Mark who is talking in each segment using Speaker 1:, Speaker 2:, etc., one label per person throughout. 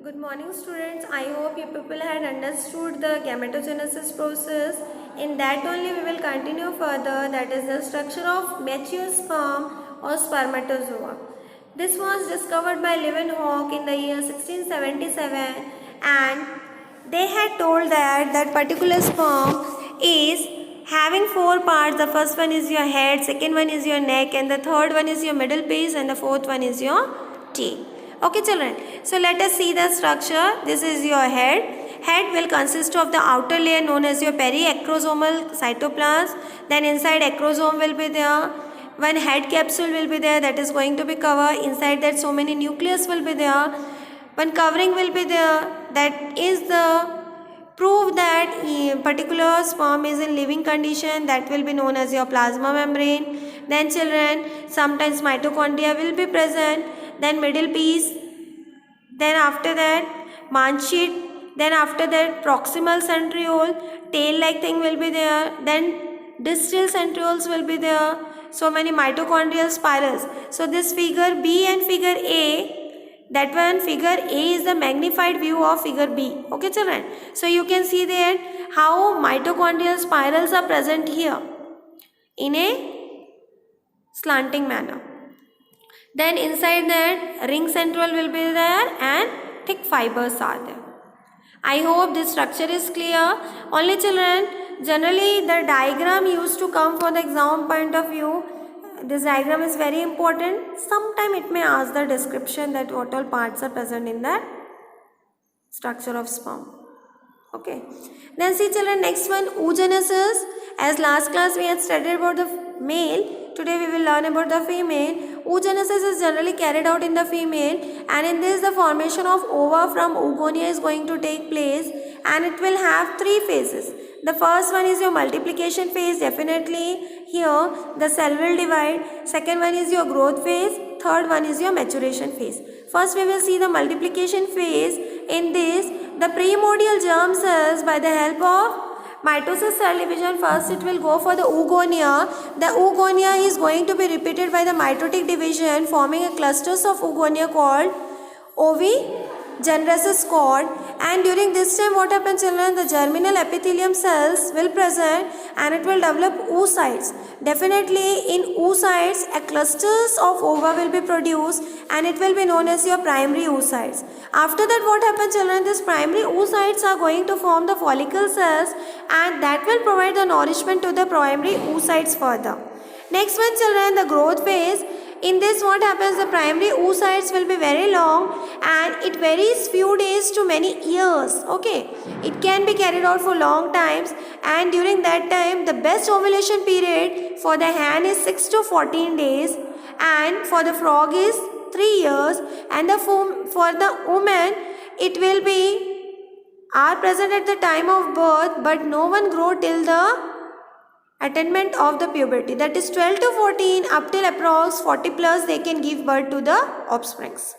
Speaker 1: Good morning students. I hope you people had understood the gametogenesis process. In that only we will continue further, that is the structure of mature sperm or spermatozoa. This was discovered by Leeuwenhoek in the year 1677 and they had told that particular sperm is having four parts. The first one is your head, second one is your neck, and the third one is your middle piece, and the fourth one is your tail. Okay children, so let us see the structure. This is your head. Head will consist of the outer layer known as your periacrosomal cytoplasm. Then inside acrosome will be there. One head capsule will be there, that is going to be covered. Inside that so many nucleus will be there. One covering will be there, that is the prove that particular sperm is in living condition, that will be known as your plasma membrane. Then children, sometimes mitochondria will be present, then middle piece, then after that mansheet, then after that proximal centriole, tail like thing will be there, then distal centrioles will be there, so many mitochondrial spirals. So this figure B and figure A, that one figure A is the magnified view of figure B. Okay children, so you can see that how mitochondrial spirals are present here in a slanting manner. Then inside that ring central will be there and thick fibers are there. I hope this structure is clear. Only children, generally the diagram used to come for the exam point of view. This diagram is very important. Sometime it may ask the description that what all parts are present in that structure of sperm. Okay. Then see children, next one, oogenesis. As last class we had studied about the male, today we will learn about the female. Oogenesis is generally carried out in the female, and in this the formation of ova from oogonia is going to take place, and it will have three phases. The first one is your multiplication phase. Definitely here the cell will divide. Second one is your growth phase. Third one is your maturation phase. First we will see the multiplication phase. In this, the primordial germ cells, by the help of mitosis cell division, first it will go for the oogonia. The oogonia is going to be repeated by the mitotic division, forming a clusters of oogonia called ovigenesis cord. And during this time what happens children, the germinal epithelium cells will present and it will develop oocytes. Definitely in oocytes a clusters of ova will be produced and it will be known as your primary oocytes. After that what happens children, these primary oocytes are going to form the follicle cells and that will provide the nourishment to the primary oocytes further. Next one children, the growth phase. In this what happens, the primary oocytes will be very long and it varies few days to many years. Okay, it can be carried out for long times, and during that time the best ovulation period for the hen is 6 to 14 days and for the frog is 3 years, and for the woman it will be are present at the time of birth, but no one grow till the attainment of the puberty, that is 12 to 14, up till approx 40 plus they can give birth to the offsprings.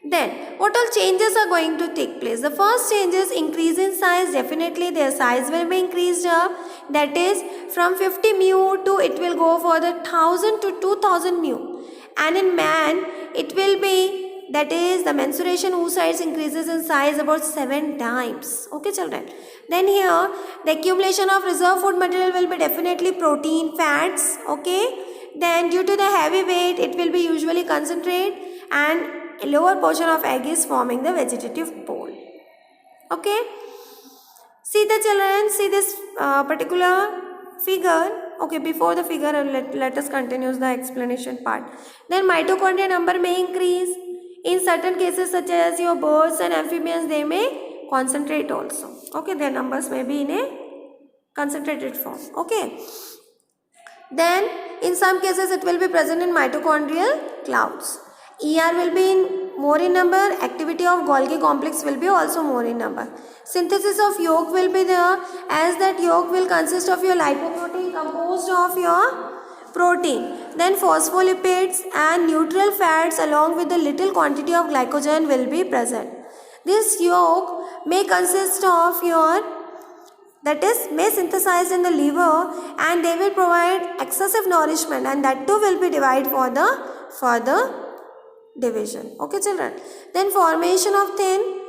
Speaker 1: Then what all changes are going to take place? The first change is increase in size. Definitely their size will be increased up, that is from 50 mu to it will go for the 1000 to 2000 mu, and in man it will be, that is the menstruation oocytes increases in size about 7 times. Okay children. Then here the accumulation of reserve food material will be definitely protein, fats. Okay. Then due to the heavy weight it will be usually concentrate, and a lower portion of egg is forming the vegetative pole. Okay. See the children, see this particular figure. Okay, before the figure let us continue the explanation part. Then mitochondria number may increase. In certain cases such as your birds and amphibians, they may concentrate also. Okay, their numbers may be in a concentrated form. Okay. Then in some cases it will be present in mitochondrial clouds. ER will be more in number. Activity of Golgi complex will be also more in number. Synthesis of yolk will be there, as that yolk will consist of your lipoprotein composed of your protein. Then phospholipids and neutral fats along with a little quantity of glycogen will be present. This yolk may consist of your, that is may synthesize in the liver, and they will provide excessive nourishment, and that too will be divided for the further division. Okay children. Then formation of thin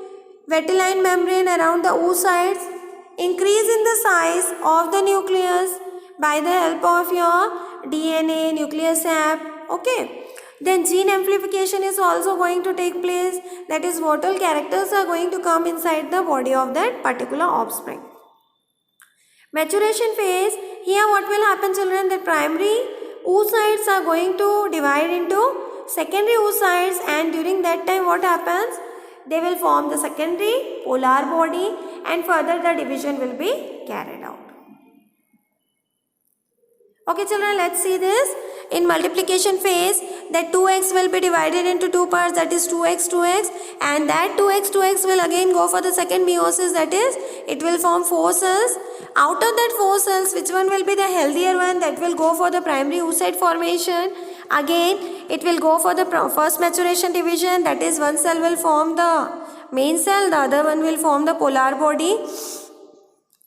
Speaker 1: vitelline membrane around the oocytes, increase in the size of the nucleus by the help of your DNA, nucleus sap. Okay. Then gene amplification is also going to take place. That is, what all characters are going to come inside the body of that particular offspring. Maturation phase. Here what will happen children? The primary oocytes are going to divide into secondary oocytes, and during that time what happens? They will form the secondary polar body, and further the division will be carried out. Okay children, let's see this. In multiplication phase, that 2x will be divided into two parts, that is 2x, 2x, and that 2x, 2x will again go for the second meiosis, that is, it will form 4 cells. Out of that 4 cells, which one will be the healthier one? That will go for the primary oocyte formation. Again, it will go for the first maturation division, that is, one cell will form the main cell, the other one will form the polar body.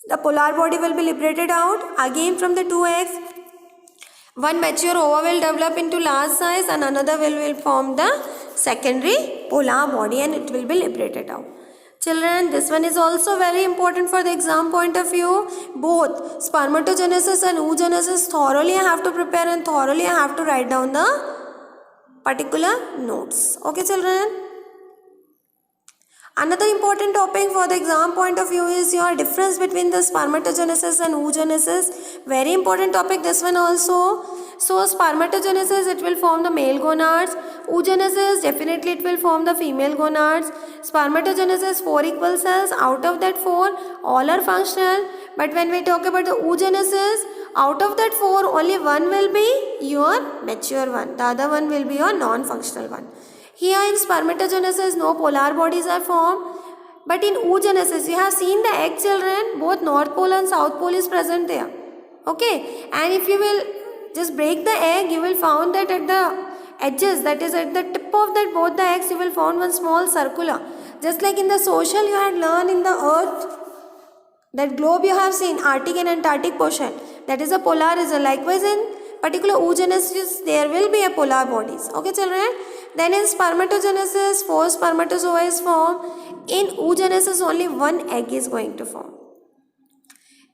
Speaker 1: The polar body will be liberated out. Again from the 2x, one mature ova will develop into large size and another will form the secondary polar body, and it will be liberated out. Children, this one is also very important for the exam point of view. Both spermatogenesis and oogenesis thoroughly I have to prepare, and thoroughly I have to write down the particular notes. Okay children. Another important topic for the exam point of view is your difference between the spermatogenesis and oogenesis. Very important topic this one also. So spermatogenesis, it will form the male gonads. Oogenesis, definitely it will form the female gonads. Spermatogenesis, 4 equal cells. Out of that 4, all are functional. But when we talk about the oogenesis, out of that 4, only one will be your mature one. The other one will be your non-functional one. Here in spermatogenesis, no polar bodies are formed. But in oogenesis, you have seen the egg children, both North Pole and South Pole is present there. Okay. And if you will just break the egg, you will find that at the edges, that is at the tip of that both the eggs, you will find one small circular. Just like in the social you had learned in the earth, that globe you have seen, Arctic and Antarctic portion, that is a polar region. Likewise in particular oogenesis, there will be a polar bodies. Okay children. Then in spermatogenesis, 4 spermatozoa is formed. In oogenesis, only one egg is going to form.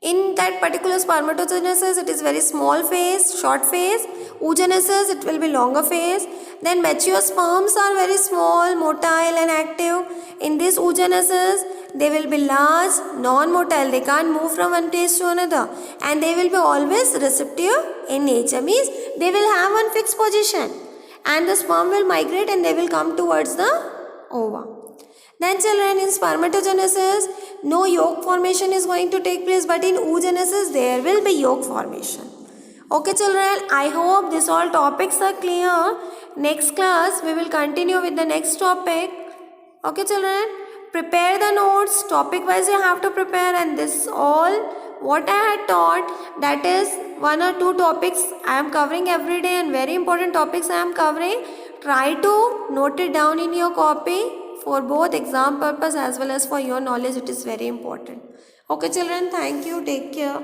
Speaker 1: In that particular spermatogenesis, it is very small phase, short phase. Oogenesis, it will be longer phase. Then mature sperms are very small, motile and active. In this oogenesis, they will be large, non-motile. They can't move from one place to another. And they will be always receptive in nature. Means they will have one fixed position. And the sperm will migrate and they will come towards the ova. Then children, in spermatogenesis, no yolk formation is going to take place, but in oogenesis, there will be yolk formation. Okay children, I hope these all topics are clear. Next class, we will continue with the next topic. Okay children, prepare the notes, topic wise you have to prepare, and this all what I had taught, that is 1 or 2 topics I am covering every day, and very important topics I am covering. Try to note it down in your copy for both exam purpose as well as for your knowledge. It is very important. Okay children, thank you. Take care.